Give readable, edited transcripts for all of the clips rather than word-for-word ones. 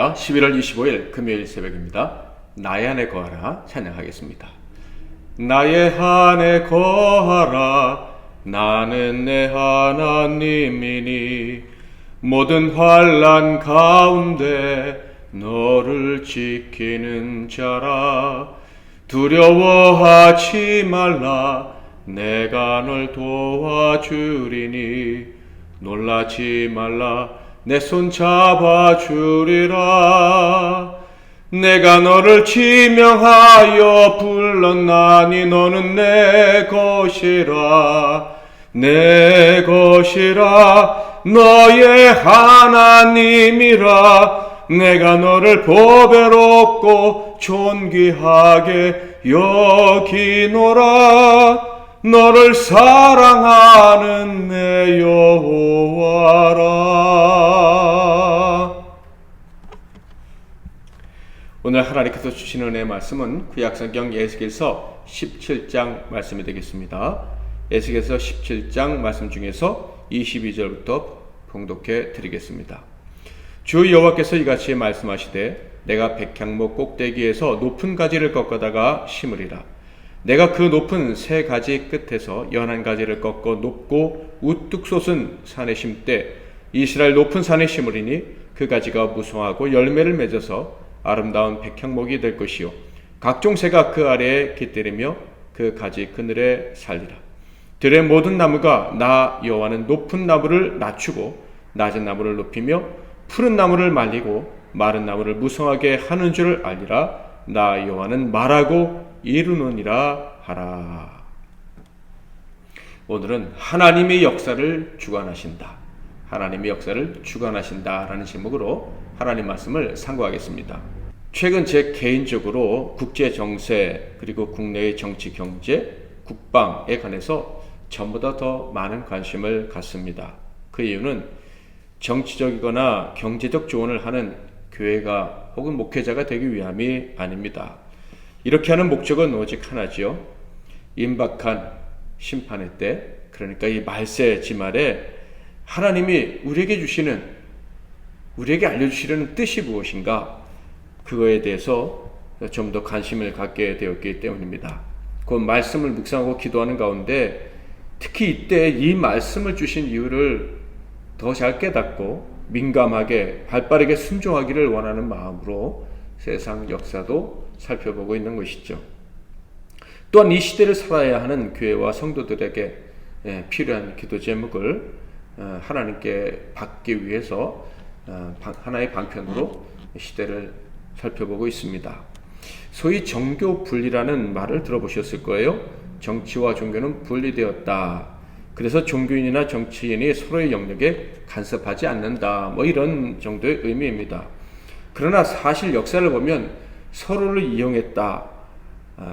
할렐루야. 11월 25일 금요일 새벽입니다. 나의 안에 거하라 찬양하겠습니다. 나의 안에 거하라 나는 내 하나님이니 모든 환난 가운데 너를 지키는 자라. 두려워하지 말라 내가 널 도와주리니 놀라지 말라 내 손 잡아주리라. 내가 너를 지명하여 불렀나니 너는 내 것이라. 내 것이라 너의 하나님이라. 내가 너를 보배롭고 존귀하게 여기노라. 너를 사랑하는 내 여호와라. 오늘 하나님께서 주시는 은혜의 말씀은 구약성경 에스겔서 17장 말씀이 되겠습니다. 에스겔서 17장 말씀 중에서 22절부터 봉독해 드리겠습니다. 주 여호와께서 이같이 말씀하시되 내가 백향목 꼭대기에서 높은 가지를 꺾어다가 심으리라. 내가 그 높은 세 가지 끝에서 연한 가지를 꺾어 높고 우뚝 솟은 산에 심되 이스라엘 높은 산에 심으리니 그 가지가 무성하고 열매를 맺어서 아름다운 백향목이 될 것이요 각종 새가 그 아래에 깃들이며 그 가지 그늘에 살리라. 들의 모든 나무가 나 여호와는 높은 나무를 낮추고 낮은 나무를 높이며 푸른 나무를 말리고 마른 나무를 무성하게 하는 줄 알리라. 나 여호와는 말하고 이루느니라 하라. 오늘은 하나님의 역사를 주관하신다. 하나님의 역사를 주관하신다 라는 제목으로 하나님 말씀을 상고하겠습니다. 최근 제 개인적으로 국제 정세 그리고 국내의 정치 경제 국방에 관해서 전보다 더 많은 관심을 갖습니다. 그 이유는 정치적이거나 경제적 조언을 하는 교회가 혹은 목회자가 되기 위함이 아닙니다. 이렇게 하는 목적은 오직 하나지요. 임박한 심판의 때, 그러니까 이 말세 지말에 하나님이 우리에게 알려주시려는 뜻이 무엇인가, 그거에 대해서 좀 더 관심을 갖게 되었기 때문입니다. 그 말씀을 묵상하고 기도하는 가운데 특히 이때 이 말씀을 주신 이유를 더 잘 깨닫고 민감하게 발빠르게 순종하기를 원하는 마음으로 세상 역사도 살펴보고 있는 것이죠. 또한 이 시대를 살아야 하는 교회와 성도들에게 필요한 기도 제목을 하나님께 받기 위해서 하나의 방편으로 시대를 살펴보고 있습니다. 소위 정교 분리라는 말을 들어보셨을 거예요. 정치와 종교는 분리되었다. 그래서 종교인이나 정치인이 서로의 영역에 간섭하지 않는다. 이런 정도의 의미입니다. 그러나 사실 역사를 보면 서로를 이용했다,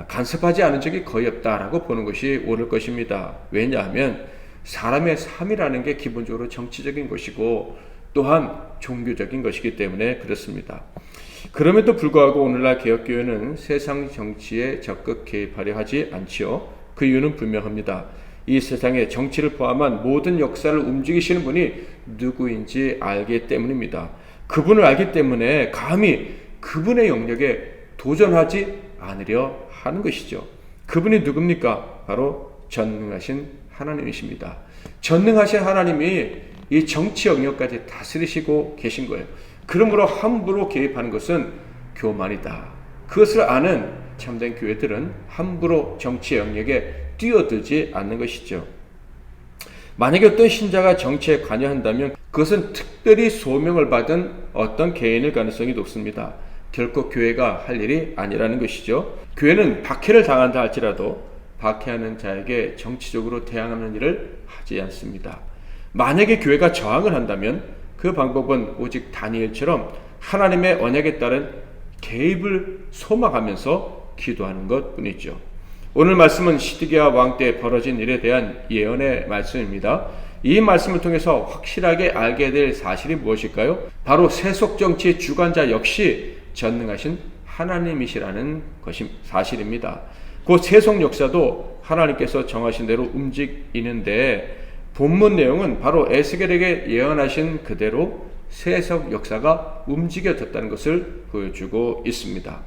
간섭하지 않은 적이 거의 없다라고 보는 것이 옳을 것입니다. 왜냐하면 사람의 삶이라는 게 기본적으로 정치적인 것이고 또한 종교적인 것이기 때문에 그렇습니다. 그럼에도 불구하고 오늘날 개혁교회는 세상 정치에 적극 개입하려 하지 않지요. 그 이유는 분명합니다. 이 세상에 정치를 포함한 모든 역사를 움직이시는 분이 누구인지 알기 때문입니다. 그분을 알기 때문에 감히 그분의 영역에 도전하지 않으려 하는 것이죠. 그분이 누굽니까? 바로 전능하신 하나님이십니다. 전능하신 하나님이 이 정치 영역까지 다스리시고 계신 거예요. 그러므로 함부로 개입하는 것은 교만이다. 그것을 아는 참된 교회들은 함부로 정치 영역에 뛰어들지 않는 것이죠. 만약에 어떤 신자가 정치에 관여한다면 그것은 특별히 소명을 받은 어떤 개인일 가능성이 높습니다. 결코 교회가 할 일이 아니라는 것이죠. 교회는 박해를 당한다 할지라도 박해하는 자에게 정치적으로 대항하는 일을 하지 않습니다. 만약에 교회가 저항을 한다면 그 방법은 오직 다니엘처럼 하나님의 언약에 따른 개입을 소망하면서 기도하는 것뿐이죠. 오늘 말씀은 시드기야 왕 때 벌어진 일에 대한 예언의 말씀입니다. 이 말씀을 통해서 확실하게 알게 될 사실이 무엇일까요? 바로 세속 정치의 주관자 역시 전능하신 하나님이시라는 것이 사실입니다. 그 세속 역사도 하나님께서 정하신 대로 움직이는데 본문 내용은 바로 에스겔에게 예언하신 그대로 세속 역사가 움직여졌다는 것을 보여주고 있습니다.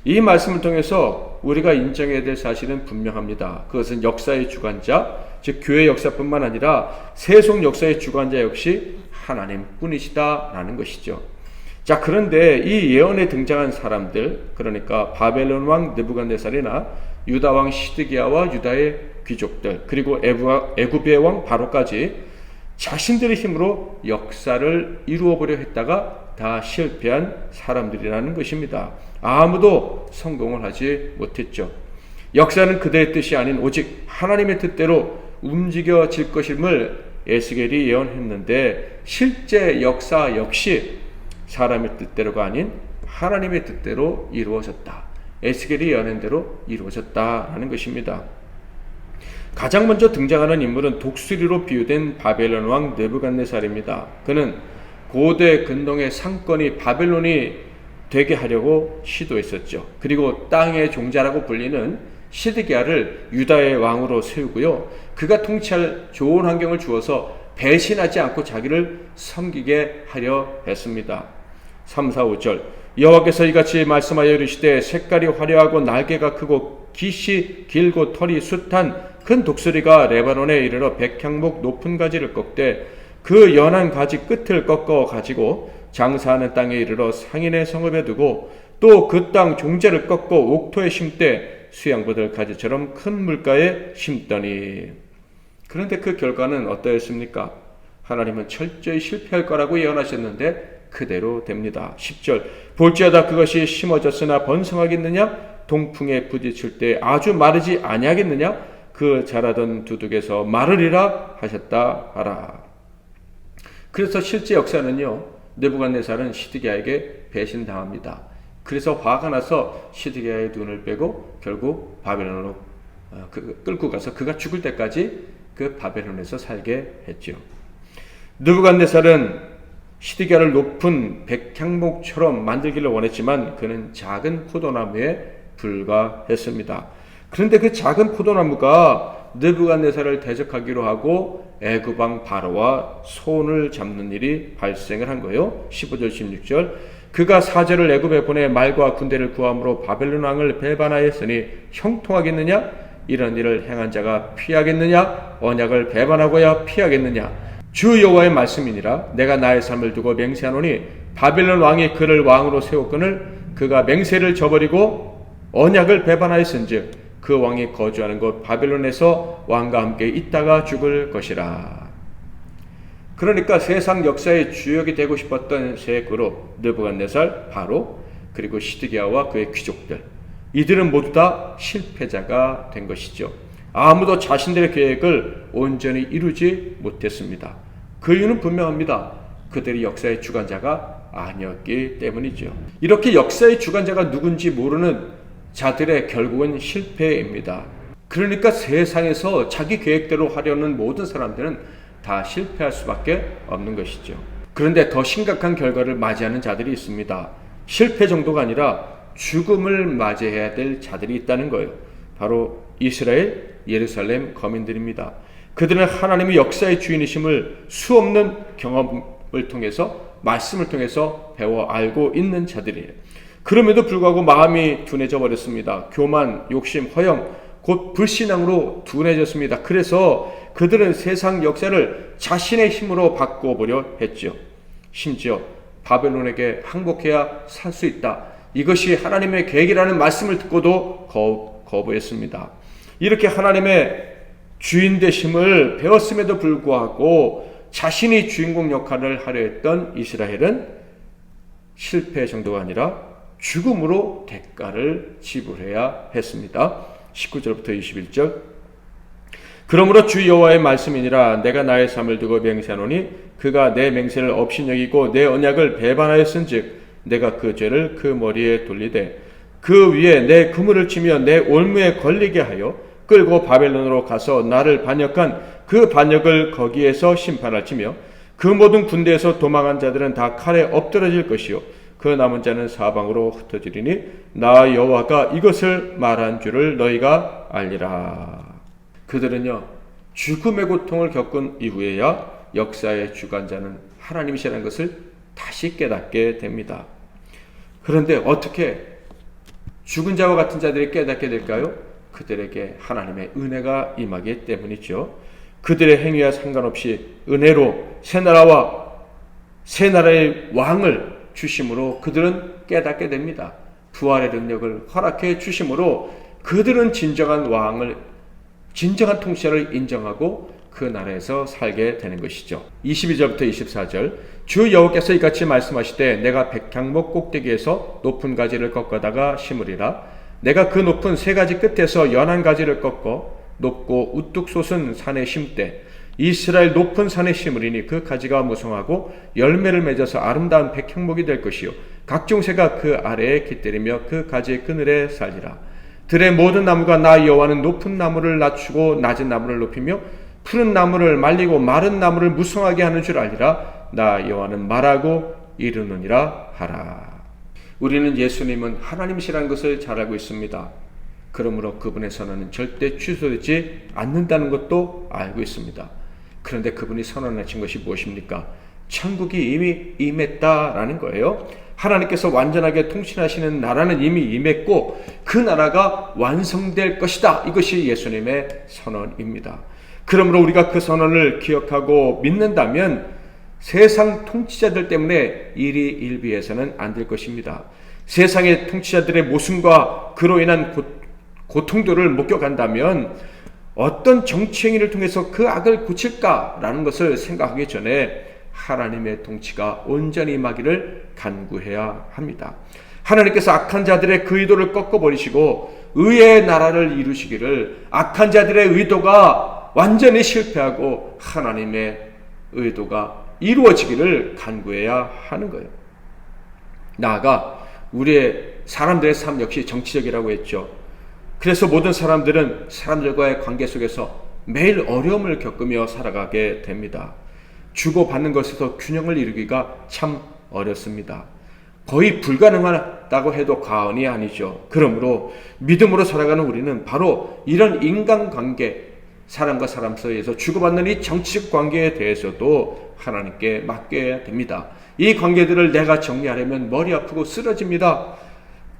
이 말씀을 통해서 우리가 인정해야 될 사실은 분명합니다. 그것은 역사의 주관자, 즉 교회 역사뿐만 아니라 세속 역사의 주관자 역시 하나님뿐이시다라는 것이죠. 자, 그런데 이 예언에 등장한 사람들, 그러니까 바벨론 왕 느부갓네살이나 유다 왕 시드기야와 유다의 귀족들, 그리고 애굽의 왕 바로까지 자신들의 힘으로 역사를 이루어보려 했다가 다 실패한 사람들이라는 것입니다. 아무도 성공을 하지 못했죠. 역사는 그들의 뜻이 아닌 오직 하나님의 뜻대로 움직여질 것임을 에스겔이 예언했는데, 실제 역사 역시 사람의 뜻대로가 아닌 하나님의 뜻대로 이루어졌다. 에스겔이 예언한 대로 이루어졌다라는 것입니다. 가장 먼저 등장하는 인물은 독수리로 비유된 바벨론 왕 느부갓네살입니다. 그는 고대 근동의 상권이 바벨론이 되게 하려고 시도했었죠. 그리고 땅의 종자라고 불리는 시드기야를 유다의 왕으로 세우고요, 그가 통치할 좋은 환경을 주어서 배신하지 않고 자기를 섬기게 하려 했습니다. 3, 4, 5절 여호와께서 이같이 말씀하여 이르시되 색깔이 화려하고 날개가 크고 깃이 길고 털이 숱한 큰 독수리가 레바논에 이르러 백향목 높은 가지를 꺾되 그 연한 가지 끝을 꺾어 가지고 장사하는 땅에 이르러 상인의 성읍에 두고 또 그 땅 종자를 꺾어 옥토에 심되 수양부들 가지처럼 큰 물가에 심더니. 그런데 그 결과는 어떠했습니까? 하나님은 철저히 실패할 거라고 예언하셨는데 그대로 됩니다. 10절 볼지어다 그것이 심어졌으나 번성하겠느냐? 동풍에 부딪힐 때 아주 마르지 아니하겠느냐? 그 자라던 두둑에서 마르리라 하셨다 하라. 그래서 실제 역사는요, 느부갓네살은 시드기야에게 배신당합니다. 그래서 화가 나서 시드기야의 눈을 빼고 결국 바벨론으로 끌고 가서 그가 죽을 때까지 그 바벨론에서 살게 했죠. 느부갓네살은 시드기야를 높은 백향목처럼 만들기를 원했지만 그는 작은 포도나무에 불과했습니다. 그런데 그 작은 포도나무가 느부갓네살을 대적하기로 하고 애굽 왕 바로와 손을 잡는 일이 발생을 한 거예요. 15절 16절 그가 사절을 애굽에 보내 말과 군대를 구함으로 바벨론 왕을 배반하였으니 형통하겠느냐? 이런 일을 행한 자가 피하겠느냐? 언약을 배반하고야 피하겠느냐? 주 여호와의 말씀이니라. 내가 나의 삶을 두고 맹세하노니 바벨론 왕이 그를 왕으로 세웠거늘 그가 맹세를 저버리고 언약을 배반하였은즉 그 왕이 거주하는 곳 바벨론에서 왕과 함께 있다가 죽을 것이라. 그러니까 세상 역사의 주역이 되고 싶었던 세 그룹, 느부갓네살, 바로, 그리고 시드기야와 그의 귀족들, 이들은 모두 다 실패자가 된 것이죠. 아무도 자신들의 계획을 온전히 이루지 못했습니다. 그 이유는 분명합니다. 그들이 역사의 주관자가 아니었기 때문이죠. 이렇게 역사의 주관자가 누군지 모르는 자들의 결국은 실패입니다. 그러니까 세상에서 자기 계획대로 하려는 모든 사람들은 다 실패할 수밖에 없는 것이죠. 그런데 더 심각한 결과를 맞이하는 자들이 있습니다. 실패 정도가 아니라 죽음을 맞이해야 될 자들이 있다는 거예요. 바로 이스라엘, 예루살렘 거민들입니다. 그들은 하나님의 역사의 주인이심을 수없는 경험을 통해서, 말씀을 통해서 배워 알고 있는 자들이에요. 그럼에도 불구하고 마음이 둔해져 버렸습니다. 교만, 욕심, 허영, 곧 불신앙으로 둔해졌습니다. 그래서 그들은 세상 역사를 자신의 힘으로 바꿔보려 했죠. 심지어 바벨론에게 항복해야 살 수 있다, 이것이 하나님의 계획이라는 말씀을 듣고도 거부했습니다. 이렇게 하나님의 주인 되심을 배웠음에도 불구하고 자신이 주인공 역할을 하려 했던 이스라엘은 실패 정도가 아니라 죽음으로 대가를 지불해야 했습니다. 19절부터 21절 그러므로 주 여호와의 말씀이니라. 내가 나의 삶을 두고 맹세하노니 그가 내 맹세를 업신여기고 내 언약을 배반하였은즉 내가 그 죄를 그 머리에 돌리되 그 위에 내 그물을 치며 내 올무에 걸리게 하여 끌고 바벨론으로 가서 나를 반역한 그 반역을 거기에서 심판할 치며 그 모든 군대에서 도망한 자들은 다 칼에 엎드러질 것이요 그 남은 자는 사방으로 흩어지리니 나 여호와가 이것을 말한 줄을 너희가 알리라. 그들은요, 죽음의 고통을 겪은 이후에야 역사의 주관자는 하나님이시라는 것을 다시 깨닫게 됩니다. 그런데 어떻게 죽은 자와 같은 자들이 깨닫게 될까요? 그들에게 하나님의 은혜가 임하기 때문이죠. 그들의 행위와 상관없이 은혜로 새 나라의 왕을 주심으로 그들은 깨닫게 됩니다. 부활의 능력을 허락해 주심으로 그들은 진정한 통치자를 인정하고 그 나라에서 살게 되는 것이죠. 22절부터 24절 주 여호와께서 이같이 말씀하시되 내가 백향목 꼭대기에서 높은 가지를 꺾어다가 심으리라. 내가 그 높은 세 가지 끝에서 연한 가지를 꺾어 높고 우뚝 솟은 산에 심되 이스라엘 높은 산에 심으리니 그 가지가 무성하고 열매를 맺어서 아름다운 백향목이 될 것이요 각종 새가 그 아래에 깃들이며 그 가지의 그늘에 살리라. 들의 모든 나무가 나 여호와는 높은 나무를 낮추고 낮은 나무를 높이며 푸른 나무를 말리고 마른 나무를 무성하게 하는 줄 알리라. 나 여호와는 말하고 이루느니라 하라. 우리는 예수님은 하나님이시라는 것을 잘 알고 있습니다. 그러므로 그분의 선언은 절대 취소되지 않는다는 것도 알고 있습니다. 그런데 그분이 선언하신 것이 무엇입니까? 천국이 이미 임했다라는 거예요. 하나님께서 완전하게 통치하시는 나라는 이미 임했고 그 나라가 완성될 것이다. 이것이 예수님의 선언입니다. 그러므로 우리가 그 선언을 기억하고 믿는다면 세상 통치자들 때문에 일이 일비해서는 안 될 것입니다. 세상의 통치자들의 모순과 그로 인한 고통들을 목격한다면 어떤 정치행위를 통해서 그 악을 고칠까라는 것을 생각하기 전에 하나님의 통치가 온전히 임하기를 간구해야 합니다. 하나님께서 악한 자들의 그 의도를 꺾어버리시고 의의 나라를 이루시기를, 악한 자들의 의도가 완전히 실패하고 하나님의 의도가 이루어지기를 간구해야 하는 거예요. 나아가 우리의 사람들의 삶 역시 정치적이라고 했죠. 그래서 모든 사람들은 사람들과의 관계 속에서 매일 어려움을 겪으며 살아가게 됩니다. 주고받는 것에서 균형을 이루기가 참 어렵습니다. 거의 불가능하다고 해도 과언이 아니죠. 그러므로 믿음으로 살아가는 우리는 바로 이런 인간관계, 사람과 사람 사이에서 주고받는 이 정치적 관계에 대해서도 하나님께 맡겨야 됩니다. 이 관계들을 내가 정리하려면 머리 아프고 쓰러집니다.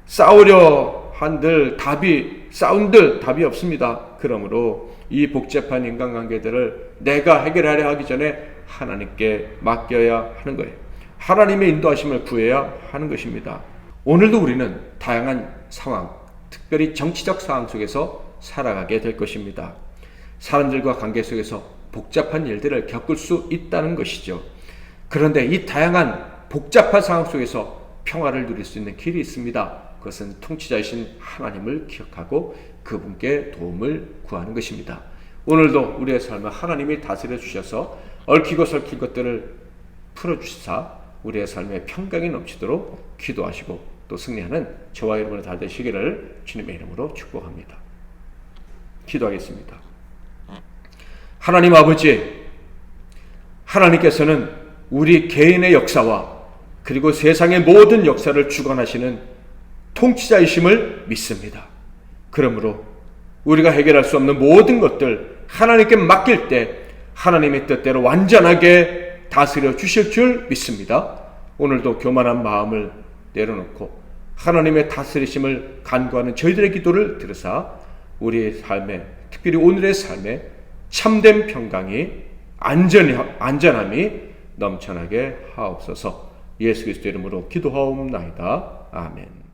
싸운들 답이 없습니다. 그러므로 이 복잡한 인간관계들을 내가 해결하려 하기 전에 하나님께 맡겨야 하는 거예요. 하나님의 인도하심을 구해야 하는 것입니다. 오늘도 우리는 다양한 상황, 특별히 정치적 상황 속에서 살아가게 될 것입니다. 사람들과 관계 속에서 복잡한 일들을 겪을 수 있다는 것이죠. 그런데 이 다양한 복잡한 상황 속에서 평화를 누릴 수 있는 길이 있습니다. 그것은 통치자이신 하나님을 기억하고 그분께 도움을 구하는 것입니다. 오늘도 우리의 삶을 하나님이 다스려 주셔서 얽히고 설킨 것들을 풀어주시사 우리의 삶에 평강이 넘치도록 기도하시고 또 승리하는 저와 여러분의 다 되시기를 주님의 이름으로 축복합니다. 기도하겠습니다. 하나님 아버지, 하나님께서는 우리 개인의 역사와 그리고 세상의 모든 역사를 주관하시는 통치자이심을 믿습니다. 그러므로 우리가 해결할 수 없는 모든 것들 하나님께 맡길 때 하나님의 뜻대로 완전하게 다스려 주실 줄 믿습니다. 오늘도 교만한 마음을 내려놓고 하나님의 다스리심을 간구하는 저희들의 기도를 들으사 우리의 삶에, 특별히 오늘의 삶에 참된 평강이, 안전함이 넘쳐나게 하옵소서. 예수 그리스도 이름으로 기도하옵나이다. 아멘.